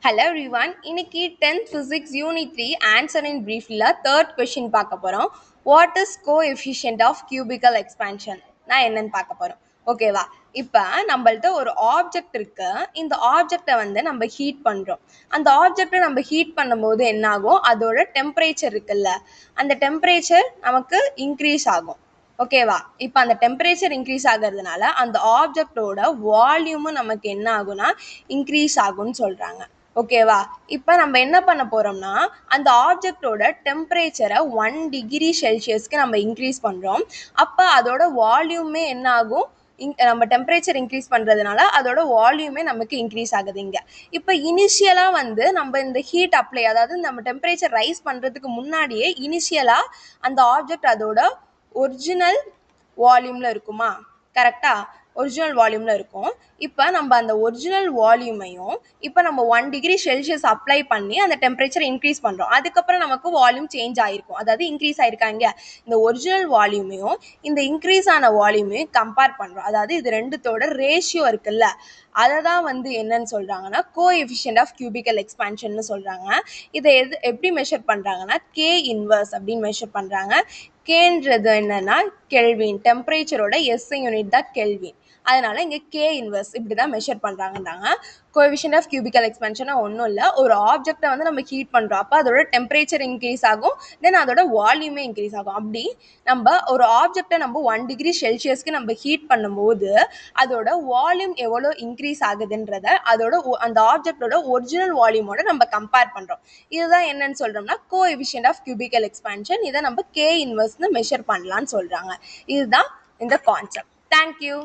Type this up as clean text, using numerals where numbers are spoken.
Hello everyone. இன்னைக்கு 10th Physics Unit 3 Answer in Briefல third question பார்க்க போறோம். What is coefficient of cubical expansion? நான் என்னன்னு பார்க்க போறோம். ஓகேவா? இப்போ நம்மள்ட்ட ஒரு ஆப்ஜெக்ட் இருக்கு. இந்த ஆப்ஜெக்டை வந்து நம்ம ஹீட் பண்றோம். அந்த ஆப்ஜெக்டை நம்ம ஹீட் பண்ணும்போது என்ன ஆகும்? அதோட டெம்பரேச்சர் இருக்குல்ல, அந்த டெம்பரேச்சர் நமக்கு இன்க்ரீஸ் ஆகும். ஓகேவா? இப்போ அந்த டெம்பரேச்சர் இன்க்ரீஸ் ஆகிறதுனால அந்த ஆப்ஜெக்டோட வால்யூமும் நமக்கு என்ன ஆகும்னா இன்க்ரீஸ் ஆகும்னு சொல்றாங்க. ஓகேவா? இப்போ நம்ம என்ன பண்ண போறோம்னா அந்த ஆப்ஜெக்டோட டெம்பரேச்சரை 1 டிகிரி செல்சியஸ்க்கு நம்ம இன்க்ரீஸ் பண்றோம். அப்போ அதோட வால்யூமே என்ன ஆகும்? நம்ம டெம்பரேச்சர் இன்க்ரீஸ் பண்ணுறதுனால அதோட வால்யூமே நமக்கு இன்க்ரீஸ் ஆகுது இங்கே. இப்போ இனிஷியலாக வந்து நம்ம இந்த ஹீட் அப்ளை, அதாவது நம்ம டெம்பரேச்சர் ரைஸ் பண்ணுறதுக்கு முன்னாடியே இனிஷியலாக அந்த ஆப்ஜெக்ட் அதோட ஒரிஜினல் வால்யூமில் இருக்குமா? கரெக்டாக ஒரிஜினல் வால்யூமில் இருக்கும். இப்போ நம்ம அந்த ஒரிஜினல் வால்யூமையும் இப்போ நம்ம 1 டிகிரி செல்சியஸ் அப்ளை பண்ணி அந்த டெம்பரேச்சர் இன்க்ரீஸ் பண்ணுறோம். அதுக்கப்புறம் நமக்கு வால்யூம் சேஞ்ச் ஆகிருக்கும், அதாவது இன்க்ரீஸ் ஆகிருக்காங்க. இந்த ஒரிஜினல் வால்யூமையும் இந்த இன்க்ரீஸ் ஆன வால்யூமையும் கம்பேர் பண்ணுறோம். அதாவது இது ரெண்டுத்தோட ரேஷியோ இருக்குல்ல, அதை தான் வந்து என்னன்னு சொல்கிறாங்கன்னா கோஎஃபிஷியன்ட் ஆஃப் கியூபிக்கல் எக்ஸ்பான்ஷன்னு சொல்கிறாங்க. இதை எப்படி மெஷர் பண்ணுறாங்கன்னா கே இன்வர்ஸ் அப்படின்னு மெஷர் பண்ணுறாங்க. கேன்றது என்னன்னா கெல்வின், டெம்பரேச்சரோட எஸ்ஐ யூனிட் தான் கெல்வின். அதனால இங்கே கே இன்வர்ஸ் இப்படி தான் மெஷர் பண்ணுறாங்கன்றாங்க. கோஎஃபிஷியன்ட் ஆஃப் கியூபிக்கல் எக்ஸ்பான்ஷனாக ஒன்றும் இல்லை, ஒரு ஆப்ஜெக்டை வந்து நம்ம ஹீட் பண்ணுறோம், அப்போ அதோட டெம்பரேச்சர் இன்க்ரீஸ் ஆகும், தென் அதோட வால்யூமே இன்க்ரீஸ் ஆகும். அப்படி நம்ம ஒரு ஆப்ஜெக்டை நம்ம 1 டிகிரி செல்சியஸ்க்கு நம்ம ஹீட் பண்ணும்போது அதோட வால்யூம் எவ்வளோ இன்க்ரீஸ் ஆகுதுன்றத அதோட அந்த ஆப்ஜெக்டோட ஒரிஜினல் வால்யூமோட நம்ம கம்பேர் பண்ணுறோம். இதுதான் என்னன்னு சொல்கிறோம்னா கோஎஃபிஷியன்ட் ஆஃப் கியூபிக்கல் எக்ஸ்பான்ஷன். இதை நம்ம கே இன்வர்ஸ்னு மெஷர் பண்ணலான்னு சொல்கிறாங்க. இதுதான் இந்த கான்செப்ட். தேங்க்யூ.